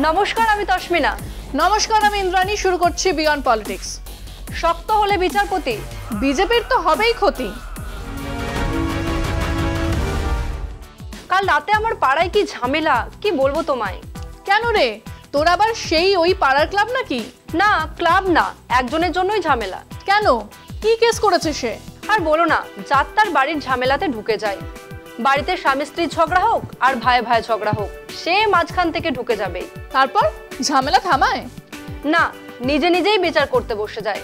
নমস্কার, আমি তস্মিনা। নমস্কার, আমি ইন্দ্রাণী। শুরু করছি বিয়ন্ড পলিটিক্স। শক্ত হলে বিচারপতি, বিজেপির তো হবেই ক্ষতি। কাল রাতে আমার পাড়ায় কি ঝামেলা, কি বলবো তোমায়। কেন রে, তোর আবার সেই ওই পাড়ার ক্লাব নাকি? না, ক্লাব না, একজনের জন্যই ঝামেলা। কেন, কি কেস করেছে সে? আর বলো না, যার তার বাড়ির ঝামেলাতে ঢুকে যায়। বাড়িতে স্বামী স্ত্রীর ঝগড়া হোক আর ভাই ভাই ঝগড়া হোক, সে মাঝখান থেকে ঢুকে যাবে। তারপর ঝামেলা থামায় না, নিজে নিজেই বিচার করতে বসে যায়।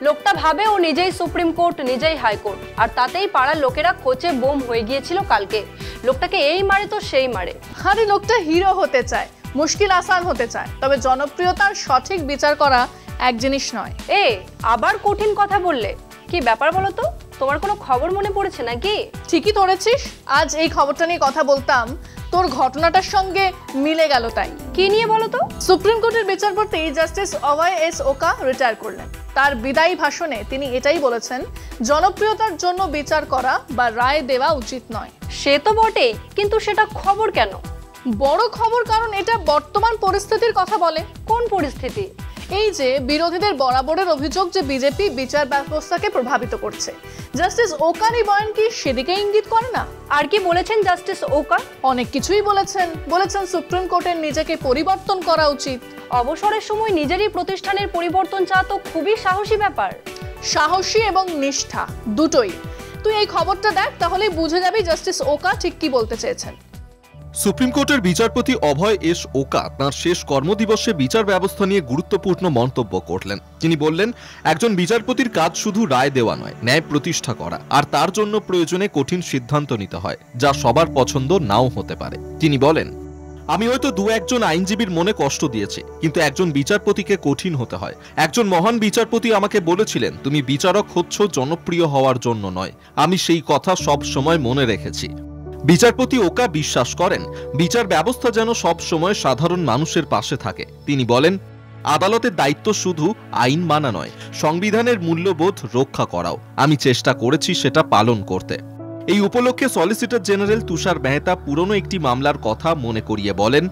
লোকটা ভাবে ও নিজেই সুপ্রিম কোর্ট, নিজেই হাইকোর্ট, আর তাতেই পাড়ার লোকেরা খোঁচে বোম হয়ে গিয়েছিল কালকে। লোকটাকে এই মারে তো সেই মারে। আরে লোকটা হিরো হতে চায়, মুশকিল আসান হতে চায়, তবে জনপ্রিয়তার সঠিক বিচার করা এক জিনিস নয়। আবার কঠিন কথা বললে, কি ব্যাপার বলো তো? তোমার কোনো খবর মনে পড়েছে নাকি? ঠিকই ধরেছিস, আজ এই খবরটা নিয়ে কথা বলতাম, তোর ঘটনাটার সঙ্গে মিলে গেল। তাই কি নিয়ে বলো তো? সুপ্রিম কোর্টের বিচারপতি জাস্টিস অভয় এস ওকা রিটায়ার করলেন। তার বিদায়ী ভাষণে তিনি এটাই বলেছেন, জনপ্রিয়তার জন্য বিচার করা বা রায় দেওয়া উচিত নয়। সে তো বটেই, কিন্তু সেটা খবর কেন? বড় খবর, কারণ এটা বর্তমান পরিস্থিতির কথা বলে। কোন পরিস্থিতি? এই যে বিরোধীদের বরাবরের অভিযোগ যে বিজেপি বিচার ব্যবস্থাকে প্রভাবিত করছে, জাস্টিস ওকার এই বয়ান কি সেদিকে ইঙ্গিত করে না? আর কি বলেছেন জাস্টিস ওকা? অনেক কিছুই বলেছেন সুপ্রিম কোর্টের নিজেকে পরিবর্তন করা উচিত। অবসরের সময় নিজেরই প্রতিষ্ঠানের পরিবর্তন চাওয়া তো খুবই সাহসী ব্যাপার। সাহসী এবং নিষ্ঠা দুটোই। তুই এই খবরটা দেখ, তাহলেই বুঝে যাবি জাস্টিস ওকা ঠিক কি বলতে চেয়েছেন। সুপ্রিম কোর্টের বিচারপতি অভয় এস ওকা তাঁর শেষ কর্মদিবসে বিচার ব্যবস্থা নিয়ে গুরুত্বপূর্ণ মন্তব্য করলেন। তিনি বললেন, একজন বিচারপতির কাজ শুধু রায় দেওয়া নয়, ন্যায় প্রতিষ্ঠা করা, আর তার জন্য প্রয়োজনে কঠিন সিদ্ধান্ত নিতে হয়, যা সবার পছন্দ নাও হতে পারে। তিনি বলেন, আমি হয়তো দু একজন আইনজীবীর মনে কষ্ট দিয়েছি, কিন্তু একজন বিচারপতিকে কঠিন হতে হয়। একজন মহান বিচারপতি আমাকে বলেছিলেন, তুমি বিচারক হচ্ছ জনপ্রিয় হওয়ার জন্য নয়। আমি সেই কথা সব সময় মনে রেখেছি। বিচারপতি ওকা বিশ্বাস করেন, বিচার ব্যবস্থা যেন সব সময় সাধারণ মানুষের পাশে থাকে। তিনি বলেন, আদালতের দায়িত্ব শুধু আইন মানা নয়, সংবিধানের মূল্যবোধ রক্ষা করাও। আমি চেষ্টা করেছি সেটা পালন করতে। এই উপলক্ষে সলিসিটর জেনারেল তুষার মেহতা পুরনো একটি মামলার কথা মনে করিয়ে বলেন,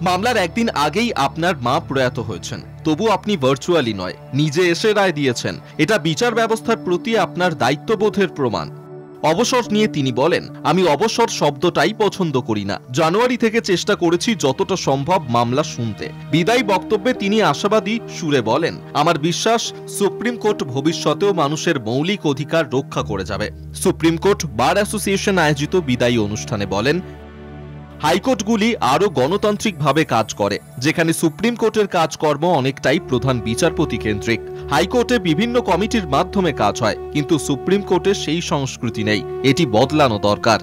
মামলার একদিন আগেই আপনার মা প্রয়াত হয়েছেন, তবু আপনি ভার্চুয়ালি নয়, নিজে এসে রায় দিয়েছেন। এটা বিচার ব্যবস্থার প্রতি আপনার দায়িত্ববোধের প্রমাণ। অবসর নিয়ে তিনি বলেন, আমি অবসর শব্দটাই পছন্দ করি না। জানুয়ারি থেকে চেষ্টা করেছি যতটা সম্ভব মামলা শুনতে। বিদায়ী বক্তব্যে তিনি আশাবাদী সুরে বলেন, আমার বিশ্বাস সুপ্রিম কোর্ট ভবিষ্যতেও মানুষের মৌলিক অধিকার রক্ষা করে যাবে। সুপ্রিম কোর্ট বার অ্যাসোসিয়েশন আয়োজিত বিদায়ী অনুষ্ঠানে বলেন, হাইকোর্টগুলি আরও গণতান্ত্রিকভাবে কাজ করে, যেখানে সুপ্রিম কোর্টের কাজকর্ম অনেকটাই প্রধান বিচারপতি কেন্দ্রিক। হাইকোর্টে বিভিন্ন কমিটির মাধ্যমে কাজ হয়, কিন্তু সুপ্রিম কোর্টে সেই সংস্কৃতি নেই। এটি বদলানো দরকার।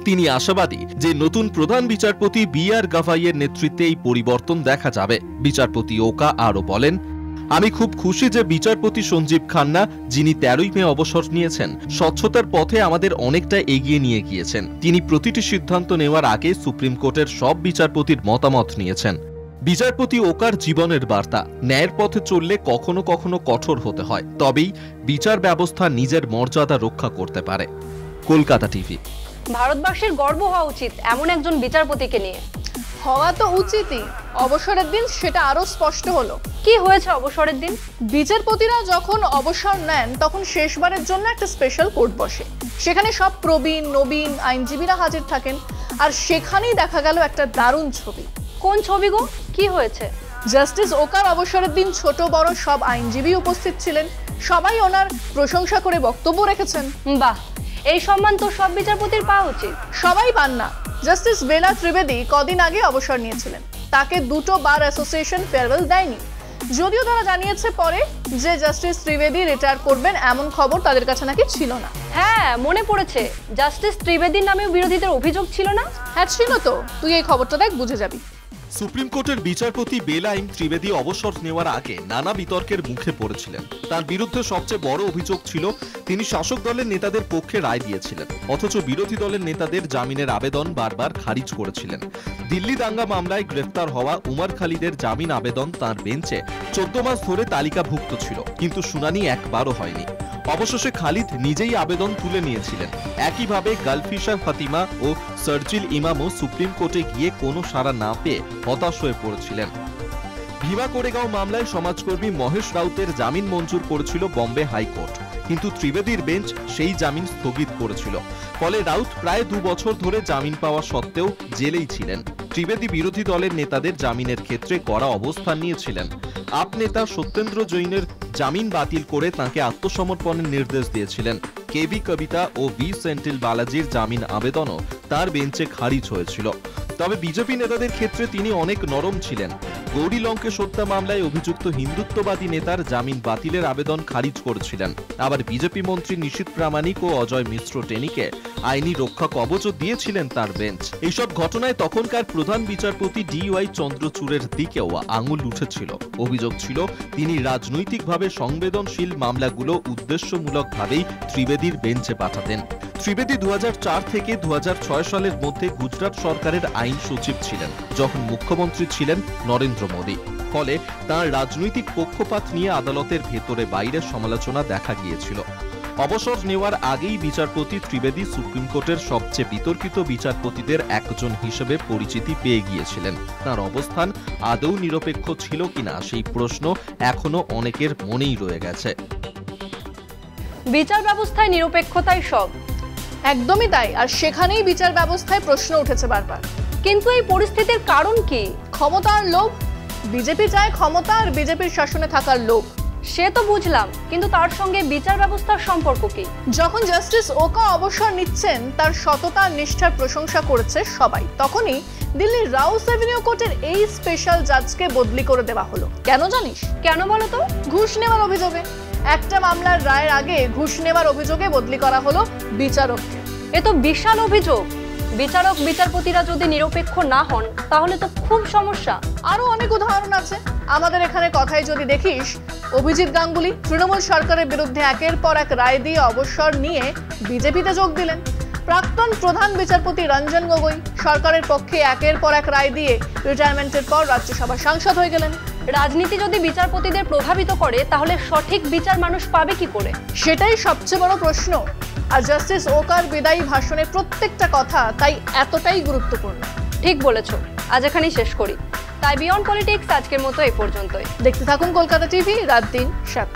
তিনি আশাবাদী যে নতুন প্রধান বিচারপতি বি.আর. গাভাইয়ের নেতৃত্বে এই পরিবর্তন দেখা যাবে। বিচারপতি ওকা আরও বলেন, আমি খুব খুশি যে বিচারপতি সঞ্জীব খান্না, যিনি 13ই মে অবসর নিয়েছেন, স্বচ্ছতার পথে আমাদের অনেকটা এগিয়ে নিয়ে গিয়েছেন। তিনি প্রতিটি সিদ্ধান্ত নেওয়ার আগে সুপ্রিম কোর্টের সব বিচারপতির মতামত নিয়েছেন। বিচারপতি ওকার জীবনের বার্তা, ন্যায়ের পথে চললে কখনো কখনো কঠোর হতে হয়, তবেই বিচার ব্যবস্থা নিজের মর্যাদা রক্ষা করতে পারে। কলকাতা টিভি। ভারতবর্ষের গর্ব হওয়া উচিত এমন একজন বিচারপতিকে নিয়ে। হওয়া তো উচিতই। অবসরের দিন সেটা আরো স্পষ্ট হলো। কি হয়েছে অবসরের দিন? বিচারপতিরা যখন অবসর নেন, তখন শেষবারের জন্য একটা স্পেশাল কোর্ট বসে। সেখানে সব প্রবীণ নবীন আইনজীবীরা হাজির থাকেন, আর সেখানেই দেখা গেল একটা দারুণ ছবি। কোন ছবি গো? কি হয়েছে? জাস্টিস ওকার অবসরের দিন ছোট বড় সব আইনজীবী উপস্থিত ছিলেন। সবাই ওনার প্রশংসা করে বক্তব্য রেখেছেন। বাহ, এই সম্মান তো সব বিচারপতির পাওয়া উচিত। সবাই পান না। জাস্টিস বেলা ত্রিবেদী কদিন আগে অবসর নিয়েছিলেন। তাকে দুটো বার অ্যাসোসিয়েশন ফেয়ারওয়েল দেয়নি, যদিও তারা জানিয়েছে পরে যে জাস্টিস ত্রিবেদী রিটায়ার করবেন, এমন খবর তাদের কাছে নাকি ছিল না। হ্যাঁ, মনে পড়েছে, জাস্টিস ত্রিবেদীর নামেও বিরোধীদের অভিযোগ ছিল না? হ্যাঁ ছিল তো। তুই এই খবরটা দেখ, বুঝে যাবি। সুপ্রিম কোর্টের বিচারপতি বেলাইম ত্রিবেদী অবসর নেওয়ার আগে নানা বিতর্কের মুখে পড়েছিলেন। তার বিরুদ্ধে সবচেয়ে বড় অভিযোগ ছিল তিনি শাসক দলের নেতাদের পক্ষে রায় দিয়েছিলেন, অথচ বিরোধী দলের নেতাদের জামিনের আবেদন বারবার খারিজ করেছিলেন। দিল্লি দাঙ্গা মামলায় গ্রেফতার হওয়া উমর খালিদের জামিন আবেদন তাঁর বেঞ্চে 14 মাস ধরে তালিকাভুক্ত ছিল, কিন্তু শুনানি একবারও হয়নি। অবশেষে খালিদ নিজেই আবেদন তুলে নিয়েছিলেন। একইভাবে গালফিশা ফাতিমা ও সার্জিল ইমামও সুপ্রিম কোর্টে গিয়ে কোনো সাড়া না পেয়ে হতাশ হয়ে পড়েছিলেন। ভীমা কোরেগাঁও মামলায় সমাজকর্মী মহেশ রাউতের জামিন মঞ্জুর করেছিল বম্বে হাইকোর্ট, কিন্তু ত্রিবেদীর বেঞ্চ সেই জামিন স্থগিত করেছিল। ফলে রাউত প্রায় 2 বছর ধরে জামিন পাওয়া সত্ত্বেও জেলেই ছিলেন। ত্রিবেদী বিরোধী দলের নেতাদের জামিনের ক্ষেত্রে কড়া অবস্থান নিয়েছিলেন। আপ নেতা সত্যেন্দ্র জৈনের জামিন বাতিল করে তাঁকে আত্মসমর্পণের নির্দেশ দিয়েছিলেন। কেবি কবিতা ও ভি সেন্টিল বালাজির জামিন আবেদনও তার বেঞ্চে খারিজ হয়েছিল। তবে বিজেপি নেতাদের ক্ষেত্রে তিনি অনেক নরম ছিলেন। গৌরী লঙ্কেশ হত্যা মামলায় অভিযুক্ত হিন্দুত্ববাদী নেতার জামিন বাতিলের আবেদন খারিজ করেছিলেন। আবার বিজেপি মন্ত্রী নিশীথ প্রামাণিক ও অজয় মিশ্র টেনিকে আইনি রক্ষা কবচও দিয়েছিলেন তার বেঞ্চ। এইসব ঘটনায় তখনকার প্রধান বিচারপতি DY চন্দ্রচূড়ের দিকেও আঙুল উঠেছিল। অভিযোগ ছিল তিনি রাজনৈতিকভাবে সংবেদনশীল মামলাগুলো উদ্দেশ্যমূলকভাবেই ত্রিবেদীর বেঞ্চে পাঠাতেন। ত্রিবেদী 2004 থেকে 2006 সালের মধ্যে গুজরাট সরকারের আইন সচিব ছিলেন, যখন মুখ্যমন্ত্রী ছিলেন নরেন্দ্র মোদী। ফলে তাঁর রাজনৈতিক পক্ষপাত নিয়ে আদালতের ভেতরে বাইরে সমালোচনা দেখা গিয়েছিল। অবসর নেওয়ার আগেই বিচারপতি ত্রিবেদী সুপ্রিম কোর্টের সবচেয়ে বিতর্কিত বিচারপতিদের একজন হিসেবে পরিচিতি পেয়ে গিয়েছিলেন। তাঁর অবস্থান আদৌ নিরপেক্ষ ছিল কিনা সেই প্রশ্ন এখনো অনেকের মনেই রয়ে গেছে। বিচার ব্যবস্থায় নিরপেক্ষতাই সব। একদমই তাই, আর সেখানেই বিচার ব্যবস্থায় প্রশ্ন উঠেছে বারবার। কিন্তু এই পরিস্থিতির কারণ কি? ক্ষমতার লোভ। বিজেপি চায় ক্ষমতা আর বিজেপির শাসনে থাকার লোভ। সে তো বুঝলাম, কিন্তু তার সঙ্গে বিচার ব্যবস্থার সম্পর্ক কি? যখন জাস্টিস ওকা অবসর নিচ্ছেন, তার সততা নিষ্ঠার প্রশংসা করেছে সবাই, তখনই দিল্লির রাউস এভিনিউ কোর্টের এই স্পেশাল জাজকে বদলি করে দেওয়া হলো। কেন জানিস? কেন বলো তো? ঘুষ নেওয়ার অভিযোগে। একটা মামলার রায়ের আগে ঘুষ নেওয়ার অভিযোগে বদলি করা হলো বিচারককে। এ তো বিশাল অভিযোগ। বিচারক বিচারপতিরা যদি নিরপেক্ষ না হন তাহলে তো খুব সমস্যা। আরো অনেক উদাহরণ আছে আমাদের এখানে। কথাই যদি দেখিস, অভিজিৎ গাঙ্গুলি তৃণমূল সরকারের বিরুদ্ধে একের পর এক রায় দিয়ে অবসর নিয়ে বিজেপিতে যোগ দিলেন। প্রাক্তন প্রধান বিচারপতি রঞ্জন গগৈ সরকারের পক্ষে একের পর এক রায় দিয়ে রিটায়ারমেন্টের পর রাজ্যসভার সাংসদ হয়ে গেলেন। রাজনীতি যদি বিচারপতিদের প্রভাবিত করে তাহলে সঠিক বিচার মানুষ পাবে কি করে? সেটাই সবচেয়ে বড় প্রশ্ন। আর জাস্টিস ওকার বিদায়ী ভাষণের প্রত্যেকটা কথা তাই এতটাই গুরুত্বপূর্ণ। ঠিক বলেছো। আজ এখানেই শেষ করি। তাই বিয়ন্ড পলিটিক্স আজকের মতো এই পর্যন্তই। দেখতে থাকুন কলকাতা টিভি, রাত দিন 7।